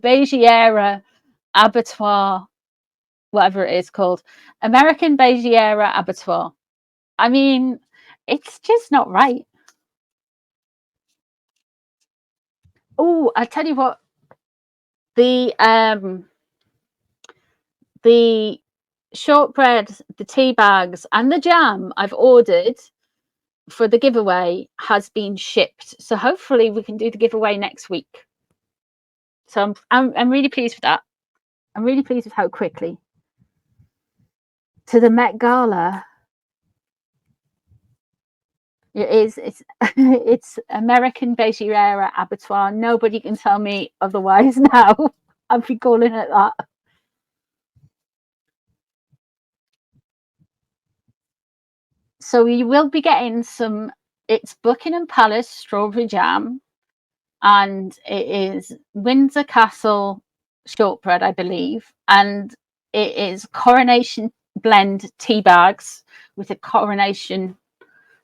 Beiggiera Abattoir, whatever it is called, American Beiggiera Abattoir. I mean, it's just not right. Oh, I tell you what, the shortbread, the tea bags, and the jam I've ordered for the giveaway has been shipped. So hopefully we can do the giveaway next week. So I'm really pleased with that. I'm really pleased with how quickly. To the Met Gala. It's American Beiggiera Abattoir. Nobody can tell me otherwise now. I'll be calling it that. So you will be getting some. It's Buckingham Palace strawberry jam, and it is Windsor Castle shortbread, I believe, and it is Coronation blend tea bags with a coronation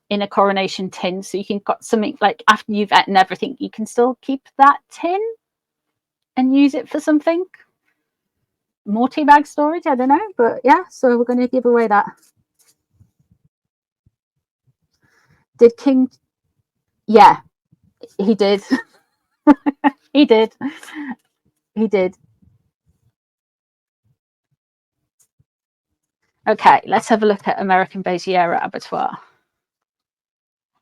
in a coronation tin, so you can got something like after you've eaten everything, you can still keep that tin and use it for something more tea bag storage. I don't know, but yeah, so we're going to give away that. Did King? Yeah, he did. He did. Okay, let's have a look at American Beiggiera Abattoir.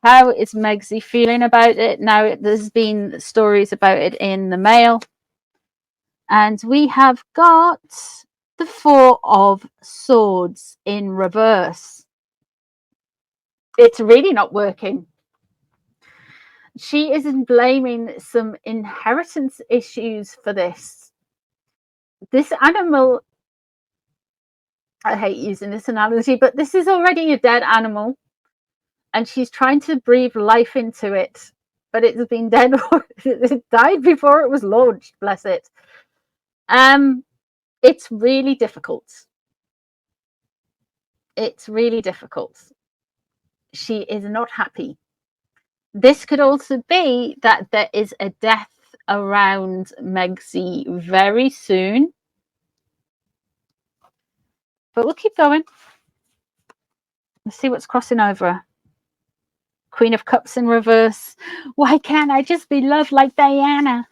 How is Megsy feeling about it? Now, there's been stories about it in the mail. And we have got the Four of Swords in reverse. It's really not working. She is blaming some inheritance issues for this. This animal, I hate using this analogy, but this is already a dead animal. And she's trying to breathe life into it, but it's been dead. It died before it was launched. Bless it. It's really difficult. It's really difficult. She is not happy. This could also be that there is a death around Megsy very soon. But we'll keep going. Let's see what's crossing over. Queen of Cups in reverse. Why can't I just be loved like Diana?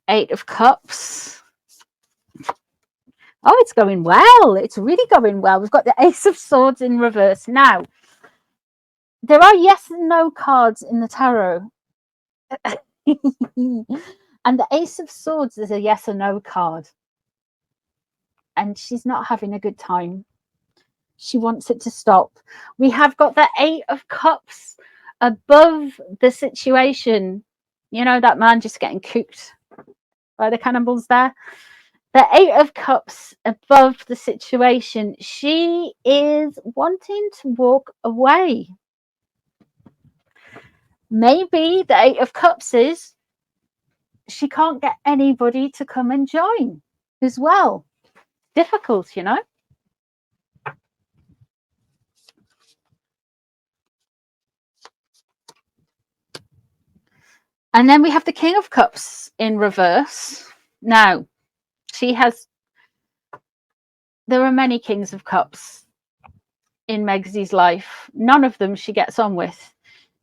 Eight of Cups. Oh, it's going well. It's really going well. We've got the Ace of Swords in reverse. Now, there are yes and no cards in the tarot. And the Ace of Swords is a yes or no card. And she's not having a good time. She wants it to stop. We have got the Eight of Cups above the situation. You know, that man just getting cooked by the cannibals there. The Eight of Cups above the situation. She is wanting to walk away. Maybe the Eight of Cups is she can't get anybody to come and join as well. Difficult, you know. And then we have the King of Cups in reverse. Now, there are many Kings of Cups in Megsy's life. None of them she gets on with.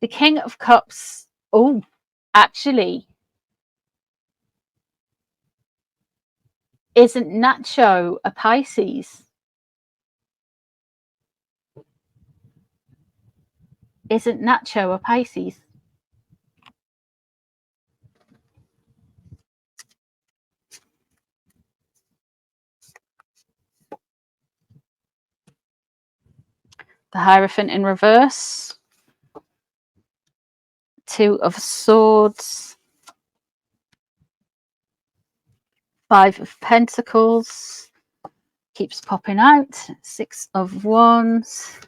The King of Cups, oh, actually, isn't Nacho a Pisces? Isn't Nacho a Pisces? The Hierophant in reverse. Two of Swords. Five of Pentacles. Keeps popping out. Six of Wands.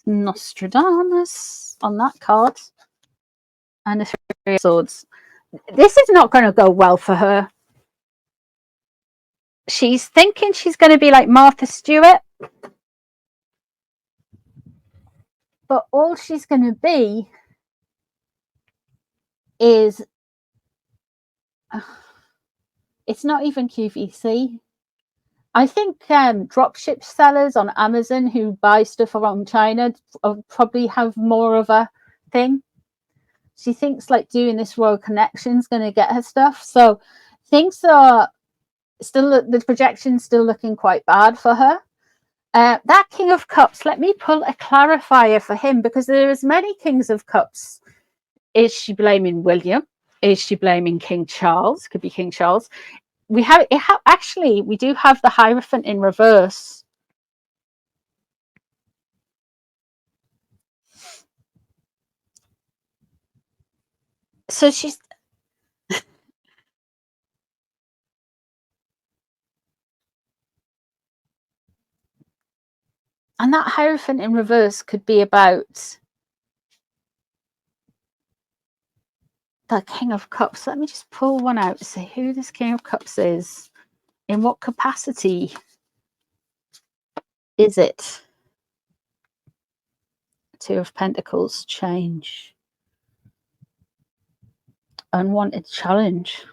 Nostradamus on that card. And the Three of Swords. This is not going to go well for her. She's thinking she's going to be like Martha Stewart. but all she's going to be is, it's not even QVC. I think dropship sellers on Amazon who buy stuff from China probably have more of a thing. She thinks like doing this royal connection is going to get her stuff. So things are still, the projection's still looking quite bad for her. That King of Cups, let me pull a clarifier for him, because there is many Kings of Cups. Is she blaming William? Is she blaming King Charles? Could be King Charles. We have actually, we do have the Hierophant in reverse. So she's and that Hierophant in reverse could be about the King of Cups. Let me just pull one out to see who this King of Cups is. In what capacity is it? Two of Pentacles, change. Unwanted challenge.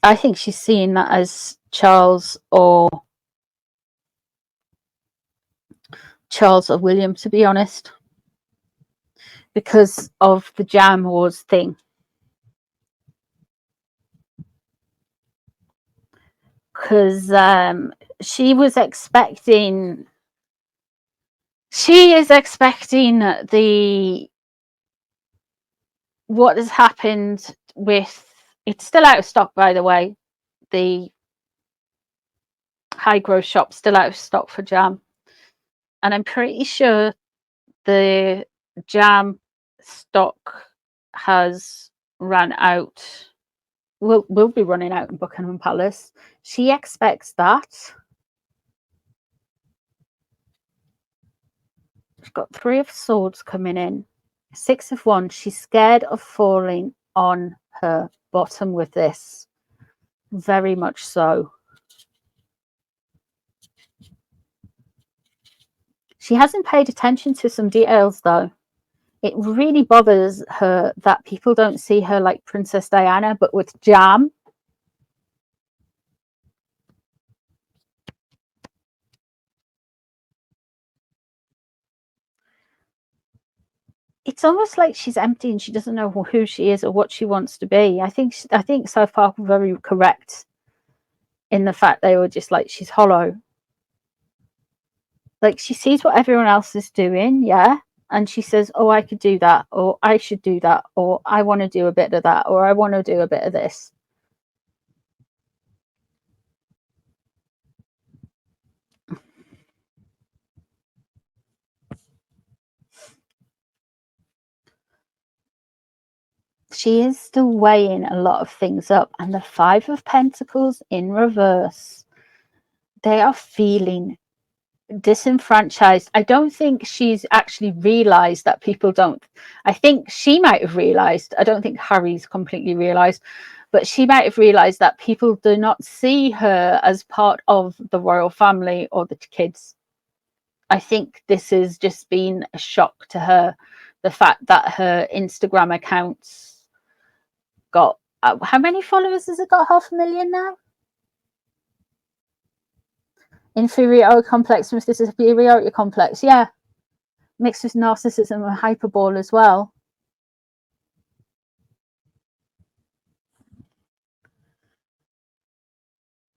I think she's seeing that as Charles or William, to be honest, because of the Jam Wars thing. Because she is expecting what has happened with, it's still out of stock, by the way, the high growth shop still out of stock for jam, and I'm pretty sure the jam stock has run out, will be running out in Buckingham Palace. She expects that. She's got 3 of Swords coming in, 6 of Wands. She's scared of falling on her bottom with this, very much so. She hasn't paid attention to some details, though. It really bothers her that people don't see her like Princess Diana, but with jam. It's almost like she's empty and she doesn't know who she is or what she wants to be. I think South Park were very correct in the fact they were just like, she's hollow. Like, she sees what everyone else is doing, yeah, and she says, oh, I could do that, or I should do that, or I want to do a bit of that, or I want to do a bit of this. She is still weighing a lot of things up, and the 5 of Pentacles in reverse, they are feeling disenfranchised. I don't think she's actually realized that people don't. I think she might have realized. I don't think Harry's completely realized, but she might have realized that people do not see her as part of the royal family or the kids. I think this has just been a shock to her, the fact that her Instagram accounts got how many followers has it got? 500,000 now. Inferiority complex with this superiority complex, yeah, mixed with narcissism and hyperbole as well.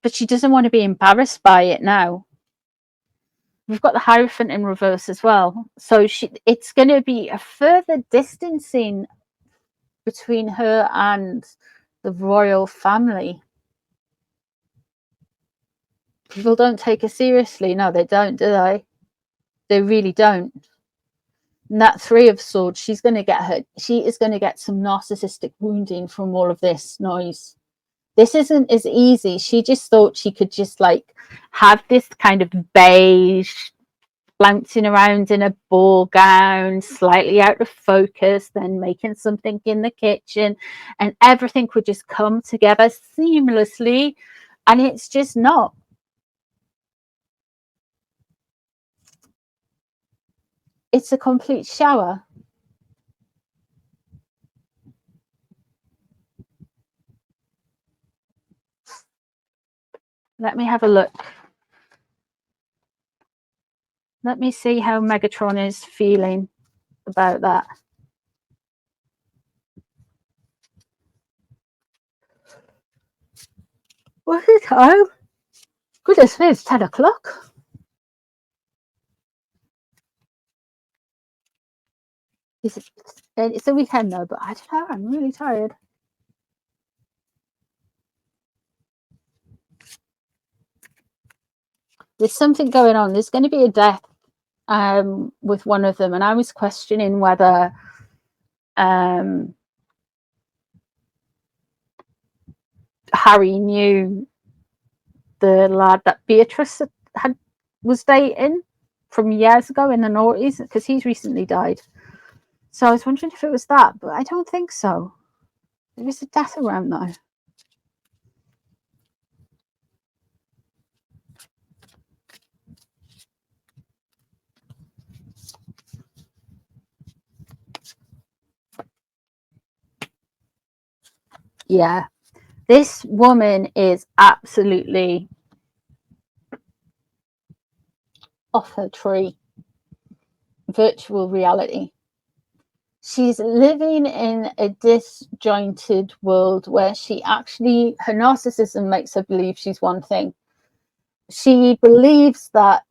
But she doesn't want to be embarrassed by it now. We've got the Hierophant in reverse as well, so it's going to be a further distancing between her and the royal family. People don't take her seriously. No, they don't, do they? They really don't. And that 3 of Swords, she is going to get some narcissistic wounding from all of this noise. This isn't as easy. She just thought she could just like have this kind of beige, flouncing around in a ball gown, slightly out of focus, then making something in the kitchen, and everything would just come together seamlessly. And it's just not. it's a complete shower. Let me have a look. Let me see how Megatron is feeling about that. What's the time? Goodness me, it's 10 o'clock. It's a weekend though, but I don't know, I'm really tired. There's something going on. There's going to be a death with one of them, and I was questioning whether Harry knew the lad that Beatrice was dating from years ago in the noughties, because he's recently died. So I was wondering if it was that, but I don't think so. There was a death around though. Yeah, this woman is absolutely off her tree. Virtual reality. She's living in a disjointed world where she actually, her narcissism makes her believe she's one thing. She believes that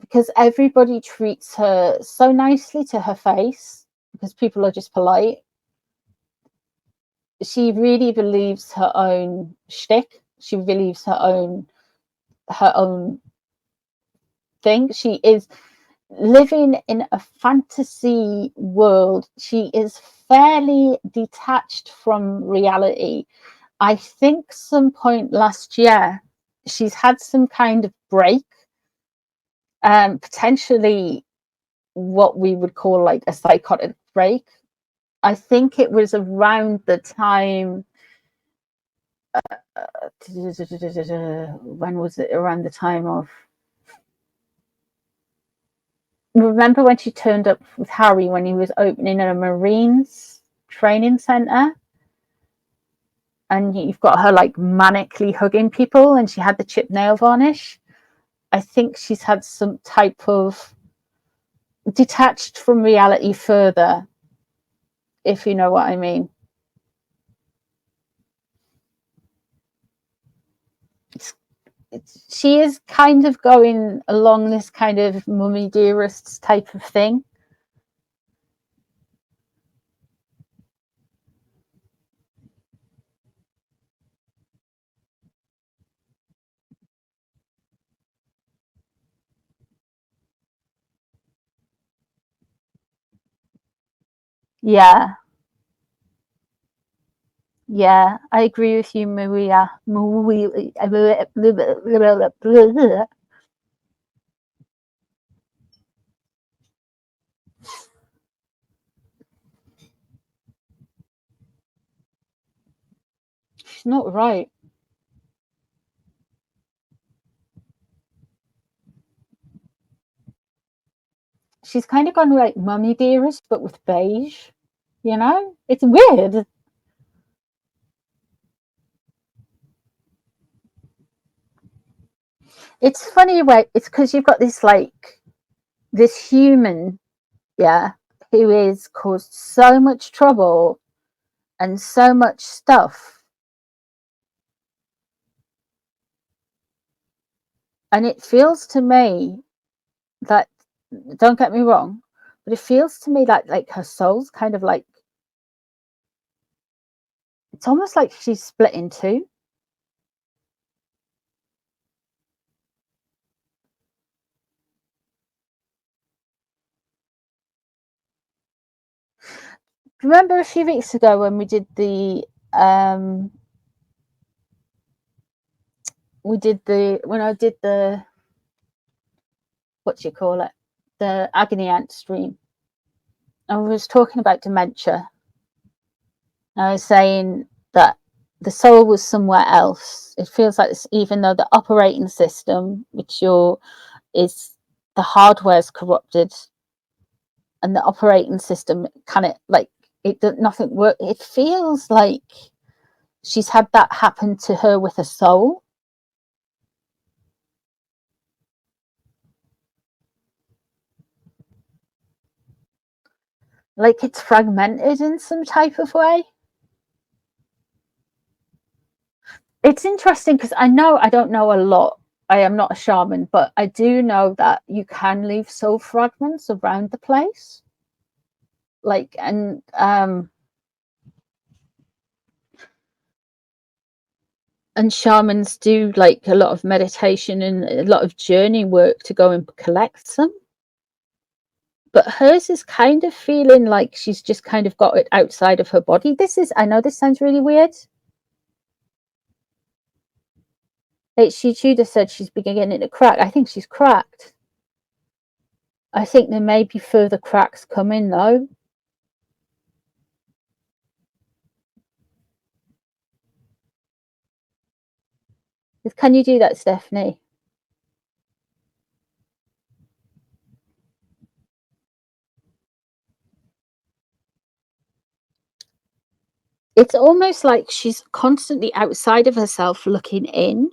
because everybody treats her so nicely to her face, because people are just polite, she really believes her own shtick. She believes her own thing. She is living in a fantasy world. She is fairly detached from reality. I think some point last year she's had some kind of break, potentially what we would call like a psychotic break. I think it was around the time when was it? Around the time of, remember when she turned up with Harry when he was opening a Marines training center, and you've got her like manically hugging people, and she had the chip nail varnish. I think she's had some type of detached from reality further, if you know what I mean. She is kind of going along this kind of mummy dearests type of thing. Yeah. Yeah, I agree with you, Maria. She's not right. She's kind of gone like mummy dearest, but with beige. You know, it's weird. It's funny way. It's because you've got this like this human, yeah, who is caused so much trouble and so much stuff, and it feels to me that, don't get me wrong, but it feels to me like her soul's kind of like, it's almost like she's split in two. Remember a few weeks ago when we did the when I did the, what do you call it, the agony aunt stream, I was talking about dementia. I was saying that the soul was somewhere else. It feels like this, even though the operating system, which is the hardware's corrupted and the operating system kind of like it does nothing work. It feels like she's had that happen to her with a soul. Like it's fragmented in some type of way. It's interesting because I don't know a lot. I am not a shaman, but I do know that you can leave soul fragments around the place. Like, and shamans do like a lot of meditation and a lot of journey work to go and collect them. But hers is kind of feeling like she's just kind of got it outside of her body. I know this sounds really weird. She just said she's beginning to crack. I think she's cracked. I think there may be further cracks coming though. Can you do that, Stephanie? It's almost like she's constantly outside of herself looking in.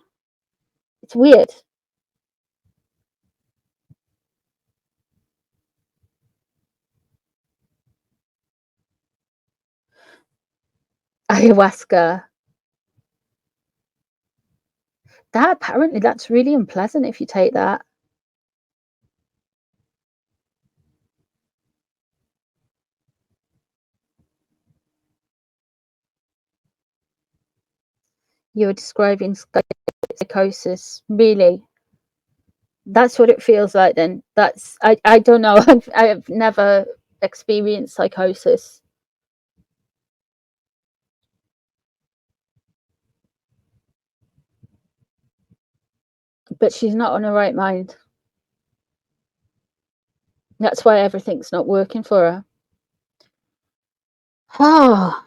It's weird. Ayahuasca. Apparently that's really unpleasant if you take that. You're describing psychosis, really? That's what it feels like then. I don't know. I've never experienced psychosis. But she's not on her right mind. That's why everything's not working for her. Oh.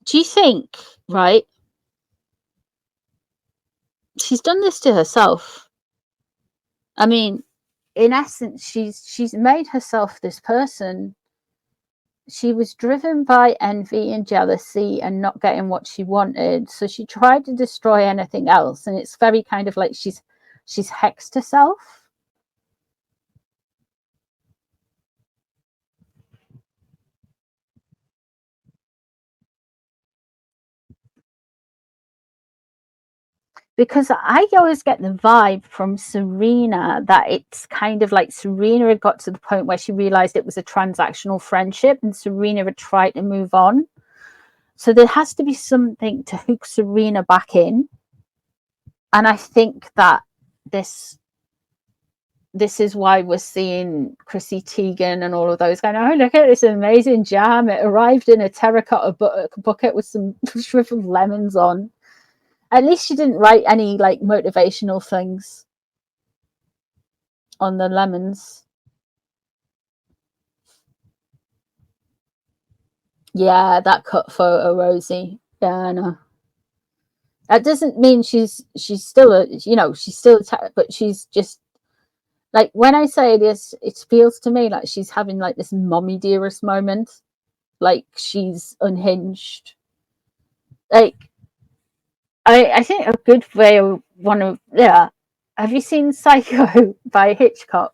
Do you think, right? She's done this to herself. I mean, in essence, she's made herself this person. She was driven by envy and jealousy and not getting what she wanted, so she tried to destroy anything else, and it's very kind of like she's hexed herself. Because I always get the vibe from Serena that it's kind of like Serena had got to the point where she realized it was a transactional friendship and Serena had tried to move on. So there has to be something to hook Serena back in. And I think that this is why we're seeing Chrissy Teigen and all of those going, oh, look at this amazing jam. It arrived in a terracotta bucket with some shriveled lemons on. At least she didn't write any like motivational things on the lemons. Yeah, that cut photo, Rosie. Yeah, I know. That doesn't mean she's still she's still but she's just like, when I say this, it feels to me like she's having like this mommy dearest moment, like she's unhinged. Like, I think a good way of have you seen Psycho by Hitchcock?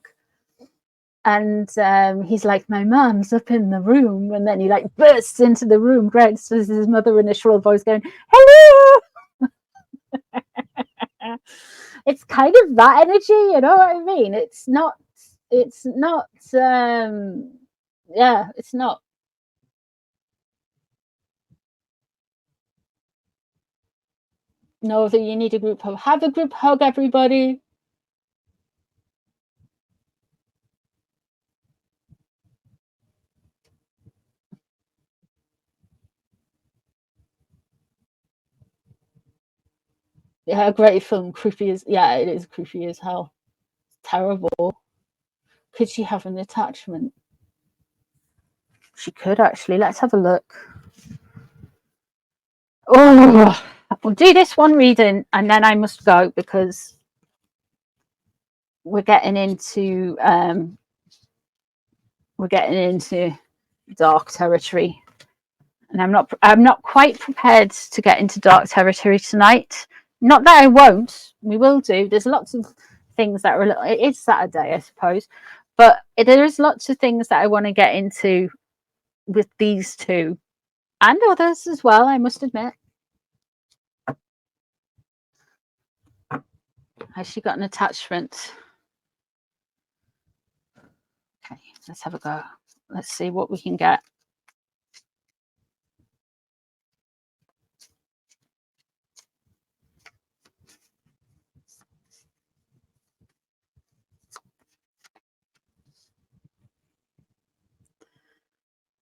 And he's like, my mom's up in the room, and then he like bursts into the room, Greg says his mother in a shrill voice going, hello. It's kind of that energy, you know what I mean? It's not it's not no, that you need a group hug. Have a group hug, everybody. Yeah, great film. Creepy as it is creepy as hell. It's terrible. Could she have an attachment? She could actually. Let's have a look. Oh, we'll do this one reading and then I must go because we're getting into dark territory, and I'm not quite prepared to get into dark territory tonight. Not that I won't, we will do. There's lots of things that are it is Saturday, I suppose, but there is lots of things that I want to get into with these two and others as well, I must admit. Has she got an attachment? Okay, let's have a go. Let's see what we can get.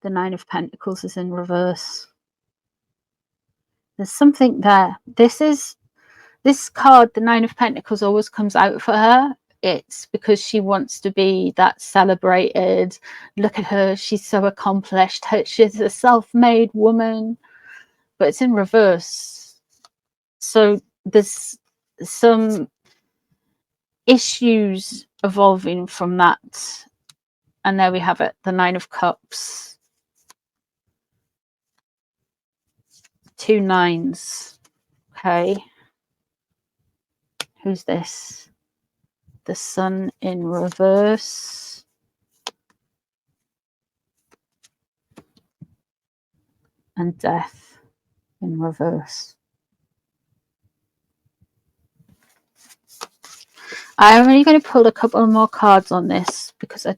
The Nine of Pentacles is in reverse. There's something there. This card, the Nine of Pentacles, always comes out for her. It's because she wants to be that celebrated. Look at her, she's so accomplished. She's a self-made woman, but it's in reverse. So there's some issues evolving from that. And there we have it, the Nine of Cups. 2 nines. Okay. Who's this? The Sun in reverse. And Death in reverse. I'm only going to pull a couple more cards on this because the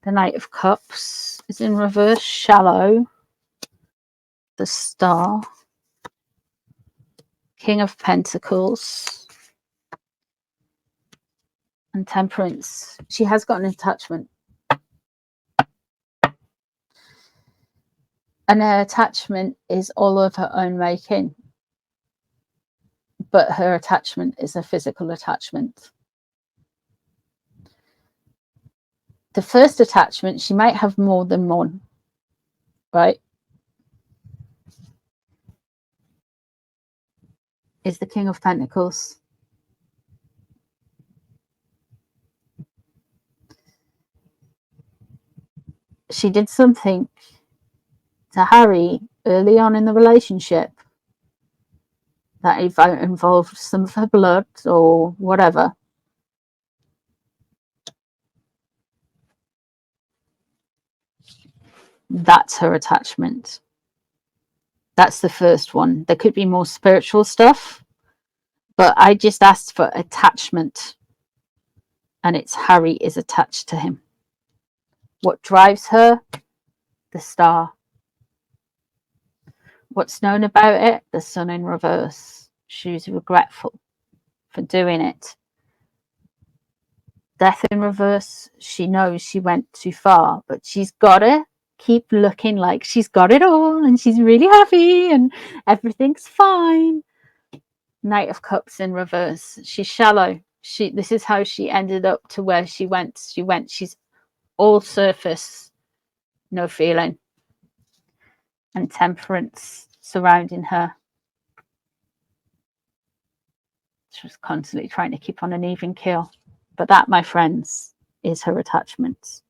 Knight of Cups is in reverse. Shallow. The Star. King of Pentacles. And Temperance. She has got an attachment. And her attachment is all of her own making. But her attachment is a physical attachment. The first attachment, she might have more than one, right? Is the King of Pentacles. She did something to Harry early on in the relationship that involved some of her blood or whatever. That's her attachment. That's the first one. There could be more spiritual stuff, but I just asked for attachment, and it's Harry is attached to him. What drives her? The Star. What's known about it? The Sun in reverse. She's regretful for doing it. Death in reverse. She knows she went too far, but she's got to keep looking like she's got it all and she's really happy and everything's fine. Knight of Cups in reverse. She's shallow. This is how she ended up to where she went. She's all surface, no feeling. And Temperance surrounding her. She was constantly trying to keep on an even keel. But that, my friends, is her attachment.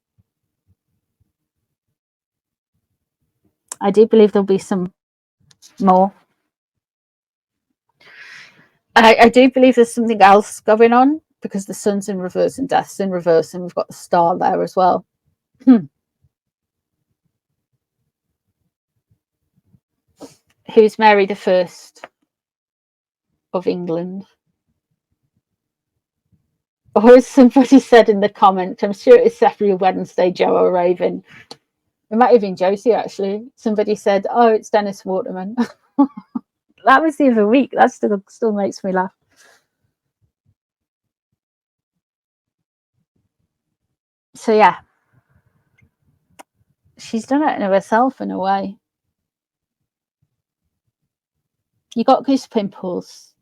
I do believe there'll be some more. I do believe there's something else going on because the Sun's in reverse and Death's in reverse, and we've got the Star there as well. Who's Mary I of England? Or as somebody said in the comment, I'm sure it's definitely Wednesday, Joe or Raven. It might have been Josie, actually. Somebody said, oh, it's Dennis Waterman. That was the other week. That still makes me laugh. So, yeah. She's done it to herself in a way. You got goose pimples.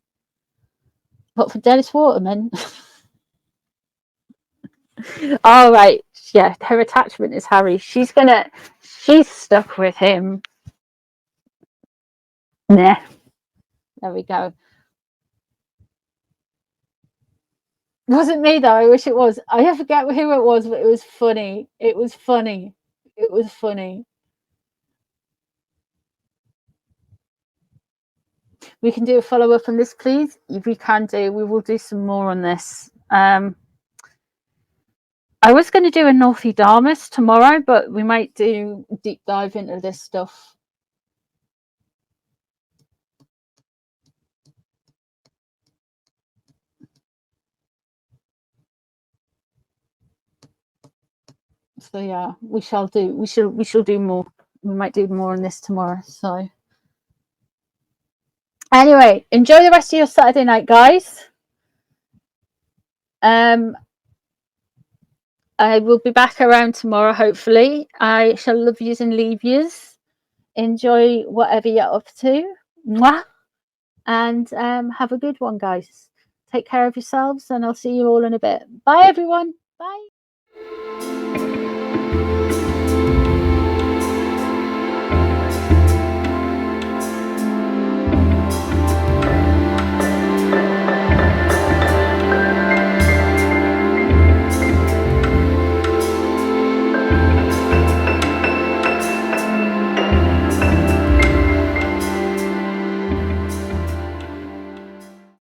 But for Dennis Waterman... All right, yeah, her attachment is Harry. She's stuck with him. Nah, There we go. It wasn't me though. I wish it was. I forget who it was, but it was funny. It was funny. It was funny. We can do a follow-up on this, please. If we can do, we will do some more on this. I was going to do a Northumberlandwitch tomorrow, but we might do a deep dive into this stuff. So yeah, we shall do. We shall do more. We might do more on this tomorrow. So anyway, enjoy the rest of your Saturday night, guys. I will be back around tomorrow, hopefully. I shall love yous and leave yous. Enjoy whatever you're up to. Mwah! And have a good one, guys. Take care of yourselves, and I'll see you all in a bit. Bye, everyone. Bye.